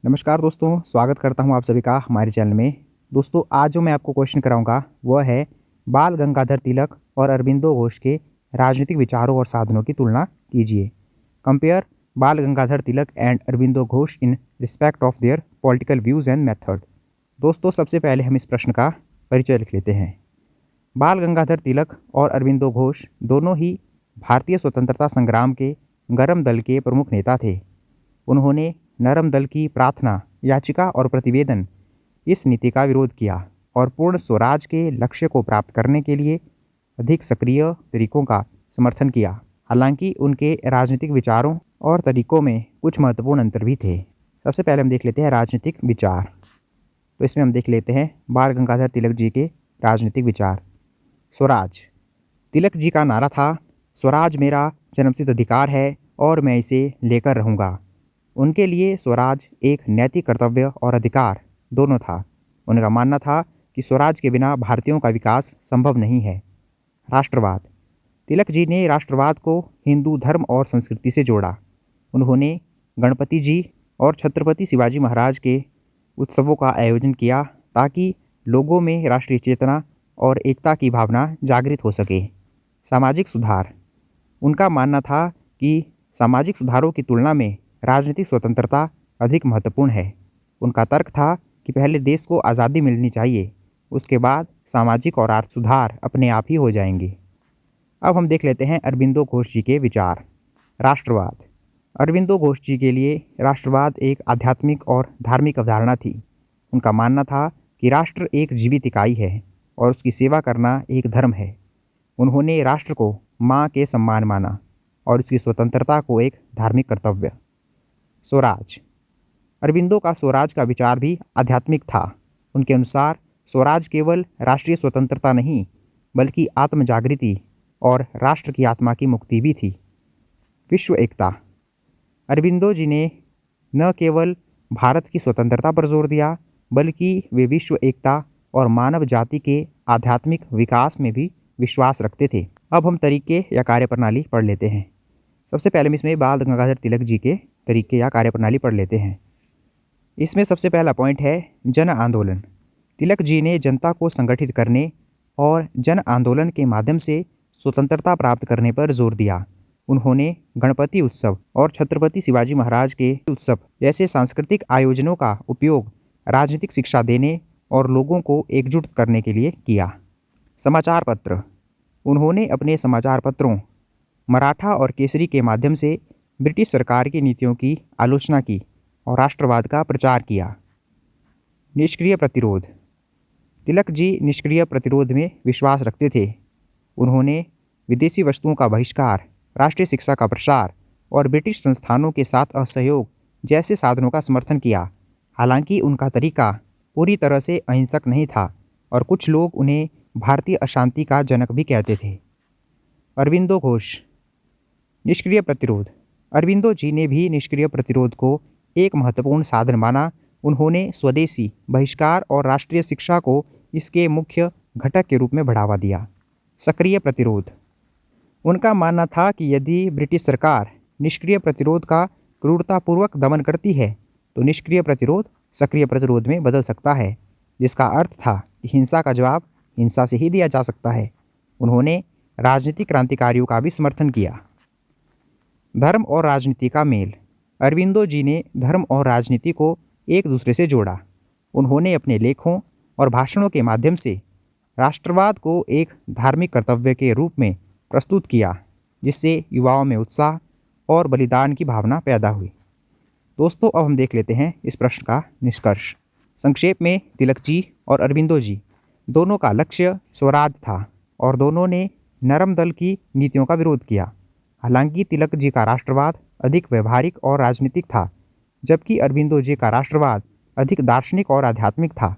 नमस्कार दोस्तों, स्वागत करता हूं आप सभी का हमारे चैनल में। दोस्तों, आज जो मैं आपको क्वेश्चन कराऊंगा वह है बाल गंगाधर तिलक और अरबिंदो घोष के राजनीतिक विचारों और साधनों की तुलना कीजिए। Compare Bal Gangadhar Tilak and Aurobindo Ghosh in respect of their political views and method. दोस्तों, सबसे पहले हम इस प्रश्न का परिचय लिख लेते हैं। बाल गंगाधर तिलक और अरबिंदो घोष दोनों ही भारतीय स्वतंत्रता संग्राम के गरम दल के प्रमुख नेता थे। उन्होंने नरम दल की प्रार्थना, याचिका और प्रतिवेदन इस नीति का विरोध किया और पूर्ण स्वराज के लक्ष्य को प्राप्त करने के लिए अधिक सक्रिय तरीकों का समर्थन किया। हालांकि उनके राजनीतिक विचारों और तरीकों में कुछ महत्वपूर्ण अंतर भी थे। सबसे पहले हम देख लेते हैं राजनीतिक विचार। तो इसमें हम देख लेते हैं बाल गंगाधर तिलक जी के राजनीतिक विचार। स्वराज। तिलक जी का नारा था, स्वराज मेरा जन्मसिद्ध अधिकार है और मैं इसे लेकर रहूँगा। उनके लिए स्वराज एक नैतिक कर्तव्य और अधिकार दोनों था। उनका मानना था कि स्वराज के बिना भारतीयों का विकास संभव नहीं है। राष्ट्रवाद। तिलक जी ने राष्ट्रवाद को हिंदू धर्म और संस्कृति से जोड़ा। उन्होंने गणपति जी और छत्रपति शिवाजी महाराज के उत्सवों का आयोजन किया ताकि लोगों में राष्ट्रीय चेतना और एकता की भावना जागृत हो सके। सामाजिक सुधार। उनका मानना था कि सामाजिक सुधारों की तुलना में राजनीतिक स्वतंत्रता अधिक महत्वपूर्ण है। उनका तर्क था कि पहले देश को आज़ादी मिलनी चाहिए, उसके बाद सामाजिक और आर्थिक सुधार अपने आप ही हो जाएंगे। अब हम देख लेते हैं अरबिंदो घोष जी के विचार। राष्ट्रवाद। अरबिंदो घोष जी के लिए राष्ट्रवाद एक आध्यात्मिक और धार्मिक अवधारणा थी। उनका मानना था कि राष्ट्र एक जीवित इकाई है और उसकी सेवा करना एक धर्म है। उन्होंने राष्ट्र को माँ के सम्मान माना और उसकी स्वतंत्रता को एक धार्मिक कर्तव्य। स्वराज। अरबिंदो का स्वराज का विचार भी आध्यात्मिक था। उनके अनुसार स्वराज केवल राष्ट्रीय स्वतंत्रता नहीं, बल्कि आत्म जागृति और राष्ट्र की आत्मा की मुक्ति भी थी। विश्व एकता। अरबिंदो जी ने न केवल भारत की स्वतंत्रता पर जोर दिया, बल्कि वे विश्व एकता और मानव जाति के आध्यात्मिक विकास में भी विश्वास रखते थे। अब हम तरीके या कार्यप्रणाली पढ़ लेते हैं। सबसे पहले हम इसमें बाल गंगाधर तिलक जी के तरीके या कार्यप्रणाली पढ़ लेते हैं। इसमें सबसे पहला पॉइंट है जन आंदोलन। तिलक जी ने जनता को संगठित करने और जन आंदोलन के माध्यम से स्वतंत्रता प्राप्त करने पर जोर दिया। उन्होंने गणपति उत्सव और छत्रपति शिवाजी महाराज के उत्सव जैसे सांस्कृतिक आयोजनों का उपयोग राजनीतिक शिक्षा देने और लोगों को एकजुट करने के लिए किया। समाचार पत्र। उन्होंने अपने समाचार पत्रों मराठा और केसरी के माध्यम से ब्रिटिश सरकार की नीतियों की आलोचना की और राष्ट्रवाद का प्रचार किया। निष्क्रिय प्रतिरोध। तिलक जी निष्क्रिय प्रतिरोध में विश्वास रखते थे। उन्होंने विदेशी वस्तुओं का बहिष्कार, राष्ट्रीय शिक्षा का प्रसार और ब्रिटिश संस्थानों के साथ असहयोग जैसे साधनों का समर्थन किया। हालांकि उनका तरीका पूरी तरह से अहिंसक नहीं था और कुछ लोग उन्हें भारतीय अशांति का जनक भी कहते थे। अरबिंदो घोष। निष्क्रिय प्रतिरोध। अरबिंदो जी ने भी निष्क्रिय प्रतिरोध को एक महत्वपूर्ण साधन माना। उन्होंने स्वदेशी बहिष्कार और राष्ट्रीय शिक्षा को इसके मुख्य घटक के रूप में बढ़ावा दिया। सक्रिय प्रतिरोध। उनका मानना था कि यदि ब्रिटिश सरकार निष्क्रिय प्रतिरोध का क्रूरतापूर्वक दमन करती है तो निष्क्रिय प्रतिरोध सक्रिय प्रतिरोध में बदल सकता है, जिसका अर्थ था कि हिंसा का जवाब हिंसा से ही दिया जा सकता है। उन्होंने राजनीतिक क्रांतिकारियों का भी समर्थन किया। धर्म और राजनीति का मेल। अरबिंदो जी ने धर्म और राजनीति को एक दूसरे से जोड़ा। उन्होंने अपने लेखों और भाषणों के माध्यम से राष्ट्रवाद को एक धार्मिक कर्तव्य के रूप में प्रस्तुत किया, जिससे युवाओं में उत्साह और बलिदान की भावना पैदा हुई। दोस्तों, अब हम देख लेते हैं इस प्रश्न का निष्कर्ष। संक्षेप में, तिलक जी और अरबिंदो जी दोनों का लक्ष्य स्वराज था और दोनों ने नरम दल की नीतियों का विरोध किया। हालांकि तिलक जी का राष्ट्रवाद अधिक व्यवहारिक और राजनीतिक था, जबकि अरबिंदो जी का राष्ट्रवाद अधिक दार्शनिक और आध्यात्मिक था।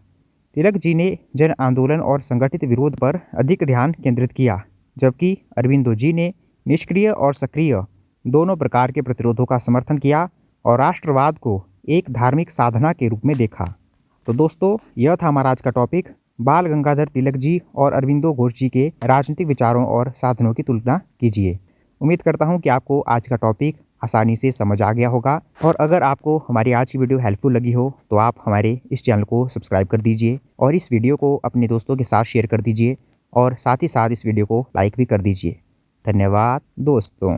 तिलक जी ने जन आंदोलन और संगठित विरोध पर अधिक ध्यान केंद्रित किया, जबकि अरबिंदो जी ने निष्क्रिय और सक्रिय दोनों प्रकार के प्रतिरोधों का समर्थन किया और राष्ट्रवाद को एक धार्मिक साधना के रूप में देखा। तो दोस्तों, यह था हमारा आज का टॉपिक, बाल गंगाधर तिलक जी और अरबिंदो घोष जी के राजनीतिक विचारों और साधनों की तुलना कीजिए। उम्मीद करता हूँ कि आपको आज का टॉपिक आसानी से समझ आ गया होगा। और अगर आपको हमारी आज की वीडियो हेल्पफुल लगी हो तो आप हमारे इस चैनल को सब्सक्राइब कर दीजिए और इस वीडियो को अपने दोस्तों के साथ शेयर कर दीजिए और साथ ही साथ इस वीडियो को लाइक भी कर दीजिए। धन्यवाद दोस्तों।